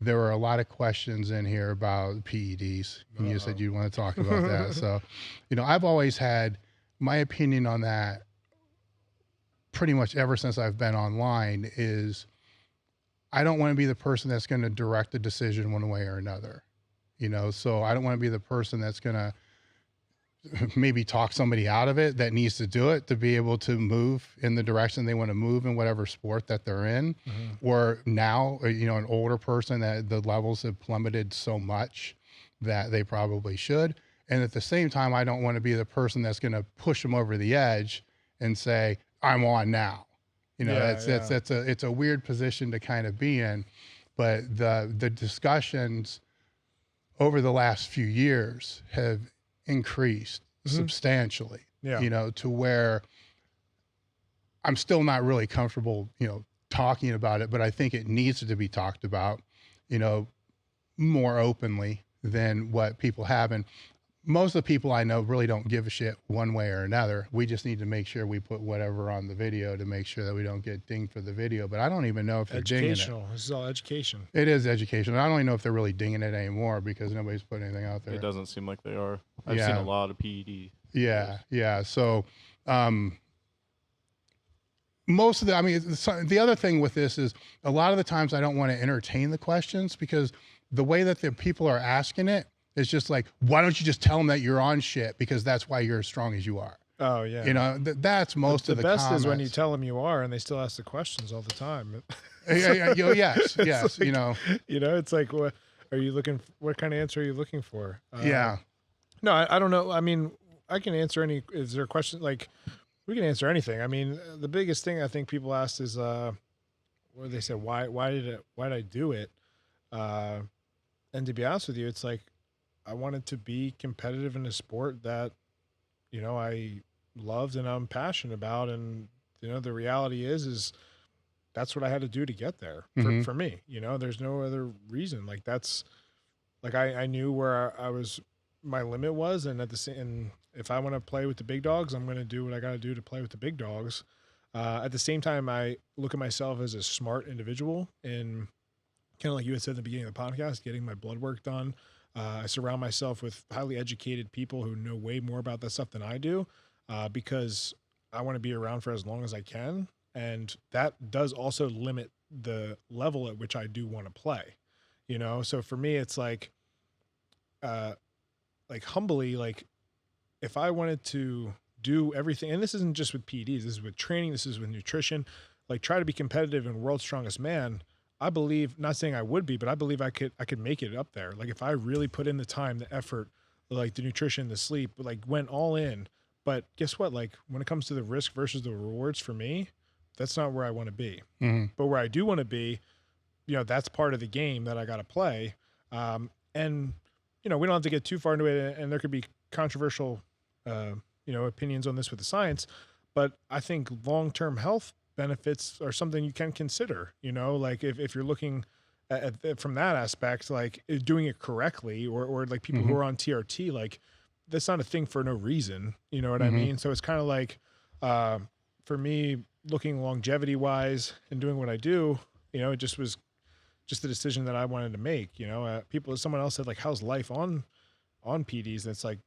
there were a lot of questions in here about PEDs, and you said you want to talk about that. So, I've always had my opinion on that pretty much ever since I've been online is I don't want to be the person that's going to direct the decision one way or another, so I don't want to be the person that's going to maybe talk somebody out of it that needs to do it to be able to move in the direction they want to move in whatever sport that they're in. Or now, an older person that the levels have plummeted so much that they probably should. And at the same time, I don't want to be the person that's going to push them over the edge and say, I'm on now. It's a weird position to kind of be in, but the discussions over the last few years have increased substantially, to where I'm still not really comfortable, talking about it, but I think it needs to be talked about, more openly than what people have. And most of the people I know really don't give a shit one way or another. We just need to make sure we put whatever on the video to make sure that we don't get dinged for the video. But I don't even know if they're dinging it. Educational. This is all education. It is educational. I don't even know if they're really dinging it anymore because nobody's putting anything out there. It doesn't seem like they are. I've seen a lot of PED. Yeah. So most of the other thing with this is a lot of the times I don't want to entertain the questions because the way that the people are asking it, it's just like, why don't you just tell them that you're on shit because that's why you're as strong as you are. Oh yeah. That's most of the best comments. Is when you tell them you are and they still ask the questions all the time. Yes. It's like, it's like, what are you looking? What kind of answer are you looking for? No, I don't know. I mean, I can answer any. Is there a question? Like, we can answer anything. I mean, the biggest thing I think people asked is, what they said, why did I do it? And to be honest with you, it's like, I wanted to be competitive in a sport that, I loved and I'm passionate about. And, the reality is that's what I had to do to get there for me. There's no other reason. Like that's like, I knew where my limit was. And and if I want to play with the big dogs, I'm going to do what I got to do to play with the big dogs. At the same time, I look at myself as a smart individual and kind of like you had said at the beginning of the podcast, getting my blood work done. I surround myself with highly educated people who know way more about that stuff than I do, because I want to be around for as long as I can. And that does also limit the level at which I do want to play, So for me, it's like humbly, like if I wanted to do everything, and this isn't just with PEDs, this is with training, this is with nutrition, like try to be competitive in World's Strongest Man. I believe, not saying I would be, but I believe I could make it up there. Like if I really put in the time, the effort, like the nutrition, the sleep, like went all in. But guess what? Like when it comes to the risk versus the rewards for me, that's not where I want to be. But where I do want to be, that's part of the game that I got to play. And, we don't have to get too far into it, and there could be controversial, opinions on this with the science, but I think long-term health benefits are something you can consider, like if you're looking at from that aspect, like doing it correctly or like people who are on TRT, like that's not a thing for no reason. You know what I mean? So it's kind of like, for me looking longevity wise and doing what I do, it just was just the decision that I wanted to make, someone else said like, how's life on PEDs? And it's like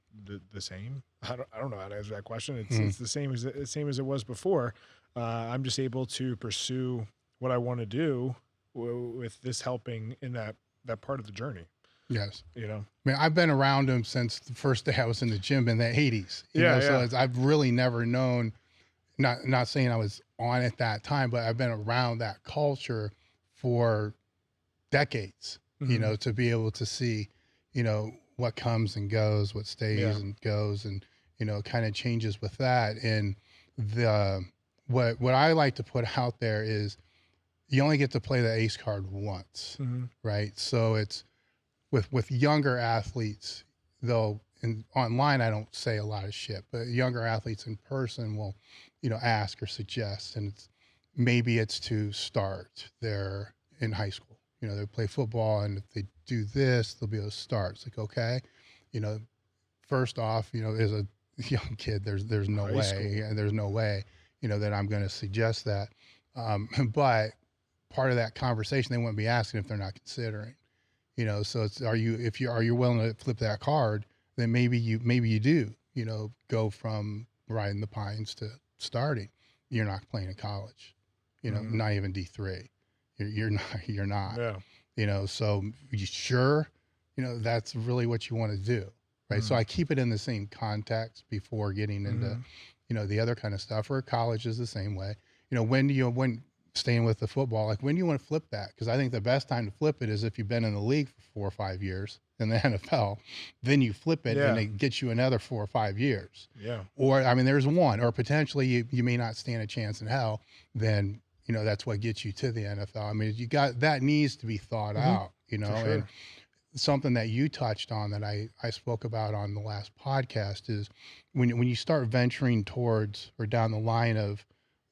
the same. I don't know how to answer that question. It's the same as it was before. I'm just able to pursue what I want to do with this helping in that part of the journey. Yes. I mean, I've been around him since the first day I was in the gym in the 80s. So I've really never known, not saying I was on at that time, but I've been around that culture for decades, to be able to see, what comes and goes, what stays and goes, and, kind of changes with that. And what I like to put out there is you only get to play the ace card once, right? So it's with younger athletes, though, online I don't say a lot of shit, but younger athletes in person will, ask or suggest, and maybe it's to start. They're in high school, they play football, and if they do this, they'll be able to start. It's like, okay, first off, as a young kid, there's no way, and there's no way, that I'm going to suggest that. But part of that conversation, they wouldn't be asking if they're not considering. You know, so it's, are you willing to flip that card? Then maybe you do, you know, go from riding the pines to starting. You're not playing in college, you know, not even D3. You're not, Yeah. you know, so you sure, you know, that's really what you want to do. Right. So I keep it in the same context before getting into, you know, the other kind of stuff. Or college is the same way. You know, when staying with the football, like when do you want to flip that? Because I think the best time to flip it is if you've been in the league for 4 or 5 years in the NFL, then you flip it and it gets you another 4 or 5 years. Yeah. Or, I mean, there's one, or potentially you may not stand a chance in hell. Then, you know, that's what gets you to the NFL. I mean, that needs to be thought out, you know, and something that you touched on that I spoke about on the last podcast is when you start venturing towards or down the line of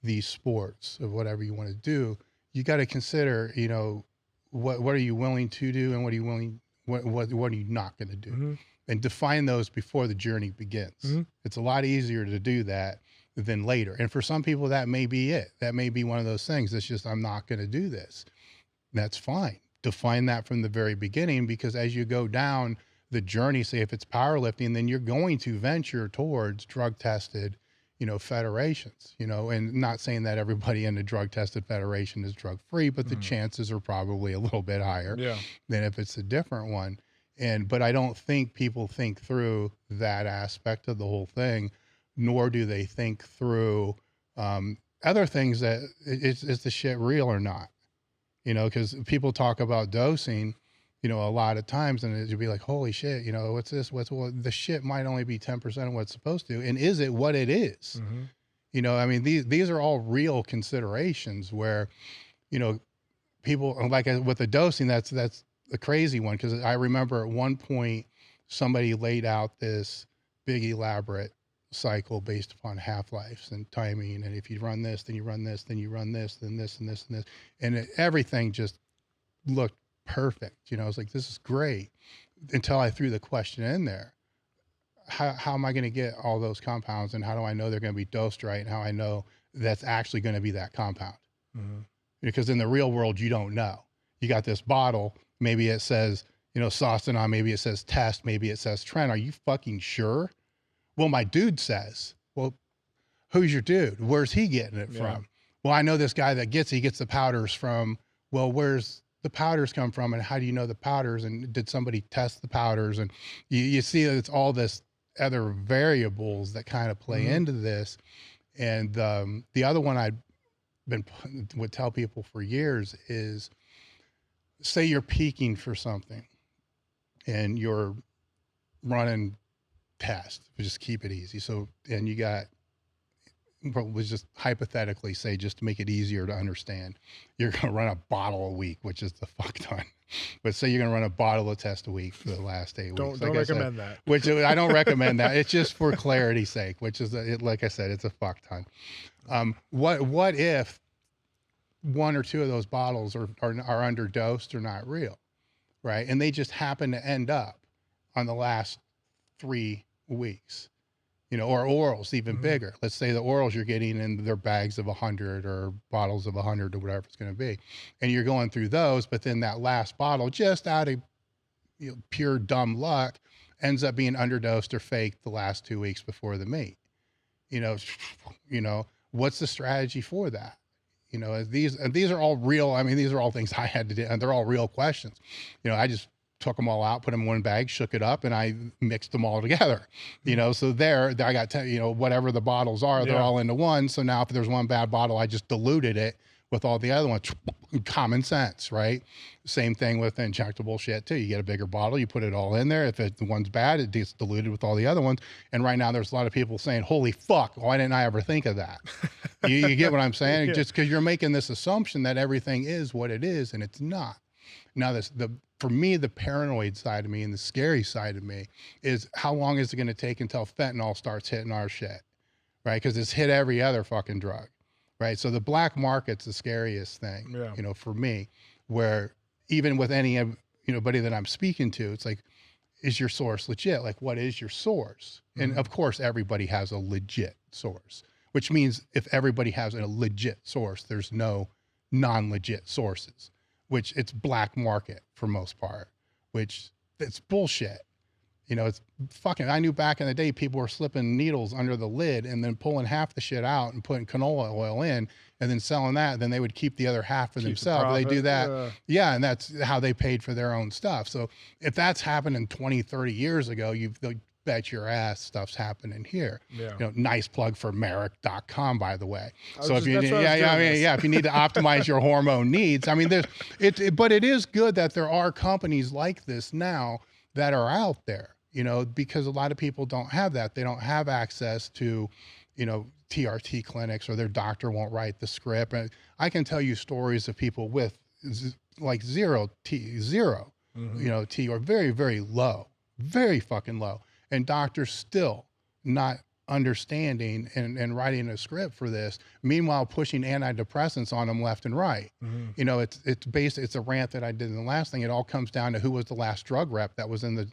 these sports of whatever you want to do, you got to consider, you know, what are you willing to do and what are you not going to do, and define those before the journey begins. It's a lot easier to do that than later. And for some people, that may be it. That may be one of those things. It's just, I'm not going to do this. That's fine. Define that from the very beginning, because as you go down the journey, say if it's powerlifting, then you're going to venture towards drug tested, you know, federations, you know, and not saying that everybody in the drug tested federation is drug free, but the chances are probably a little bit higher than if it's a different one. But I don't think people think through that aspect of the whole thing, nor do they think through other things that is the shit real or not, you know, because people talk about dosing, you know, a lot of times, and it'd be like, holy shit, you know, what's this? Well, the shit might only be 10% of what it's supposed to. And is it what it is? You know, I mean, these are all real considerations where, you know, people like with the dosing, that's a crazy one. Cause I remember at one point somebody laid out this big elaborate cycle based upon half-lives and timing. And if you run this, then you run this, then you run this, then this and this and this. And everything just looked perfect. You know, I was like, this is great, until I threw the question in there. How am I going to get all those compounds, and how do I know they're going to be dosed right, and how I know that's actually going to be that compound? Because in the real world, you don't know. You got this bottle, maybe it says, you know, Saucenon, maybe it says test, maybe it says trend. Are you fucking sure? Well, my dude says. Well, who's your dude? Where's he getting it from? Well, I know this guy that he gets the powders from. Well, where's the powders come from, and how do you know the powders, and did somebody test the powders? And you see that it's all this other variables that kind of play into this. And the other one would tell people for years is, say you're peaking for something and you're running test, just keep it easy. So, and you got, was just hypothetically say, just to make it easier to understand, you're going to run a bottle a week, which is the fuck ton. But say you're going to run a bottle of test a week for the last 8 weeks. Don't recommend that. Which I don't recommend that. It's just for clarity's sake, which is, like I said, it's a fuck ton. What if one or two of those bottles are underdosed or not real, right? And they just happen to end up on the last 3 weeks. You know, or orals even bigger. Let's say the orals you're getting in their bags of 100 or bottles of 100 or whatever it's going to be. And you're going through those, but then that last bottle, just out of pure dumb luck, ends up being underdosed or faked the last 2 weeks before the meet. You know, what's the strategy for that? You know, these are all real. I mean, these are all things I had to do, and they're all real questions. You know, I just took them all out, put them in one bag, shook it up, and I mixed them all together, you know, so I got, you know, whatever the bottles are, they're all into one. So now if there's one bad bottle, I just diluted it with all the other ones. Common sense, right? Same thing with injectable shit too. You get a bigger bottle, you put it all in there. If the one's bad, it gets diluted with all the other ones. And right now there's a lot of people saying, holy fuck, why didn't I ever think of that? you get what I'm saying? Just because you're making this assumption that everything is what it is, and it's not. Now, for me, the paranoid side of me and the scary side of me is, how long is it going to take until fentanyl starts hitting our shit, right? Because it's hit every other fucking drug, right? So the black market's the scariest thing, you know, for me, where even with anybody that I'm speaking to, it's like, is your source legit? Like, what is your source? And of course, everybody has a legit source, which means if everybody has a legit source, there's no non-legit sources, which it's black market for most part. which it's bullshit. It's fucking, I knew back in the day, people were slipping needles under the lid and then pulling half the shit out and putting canola oil in and then selling that. Then they would keep the other half for themselves. They do that. Yeah. And that's how they paid for their own stuff. So if that's happening 20, 30 years ago, they'll bet your ass stuff's happening here. Yeah. Nice plug for Merrick.com, by the way. So if you, if you need to optimize your hormone needs, I mean, but it is good that there are companies like this now that are out there. Because a lot of people don't have that. They don't have access to, TRT clinics, or their doctor won't write the script. And I can tell you stories of people with like zero T, or very, very low, very fucking low. And doctors still not understanding and writing a script for this. Meanwhile, pushing antidepressants on them left and right. It's a rant that I did in the last thing. It all comes down to who was the last drug rep that was in the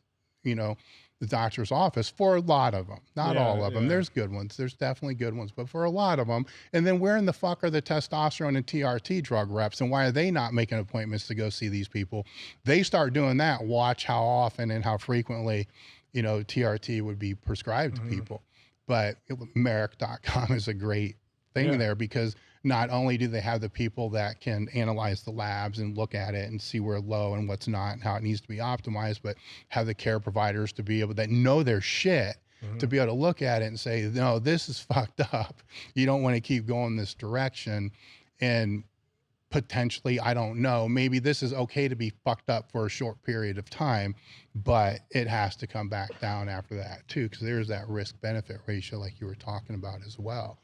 doctor's office for a lot of them, not all of them. There's good ones. There's definitely good ones, but for a lot of them. And then where in the fuck are the testosterone and TRT drug reps? And why are they not making appointments to go see these people? They start doing that. Watch how often and how frequently, TRT would be prescribed to people. But Merrick.com is a great thing there, because not only do they have the people that can analyze the labs and look at it and see where low and what's not and how it needs to be optimized, but have the care providers to be able, that know their shit, to be able to look at it and say, no, this is fucked up. You don't want to keep going this direction. And potentially, I don't know, maybe this is okay to be fucked up for a short period of time, but it has to come back down after that too, because there's that risk benefit ratio like you were talking about as well.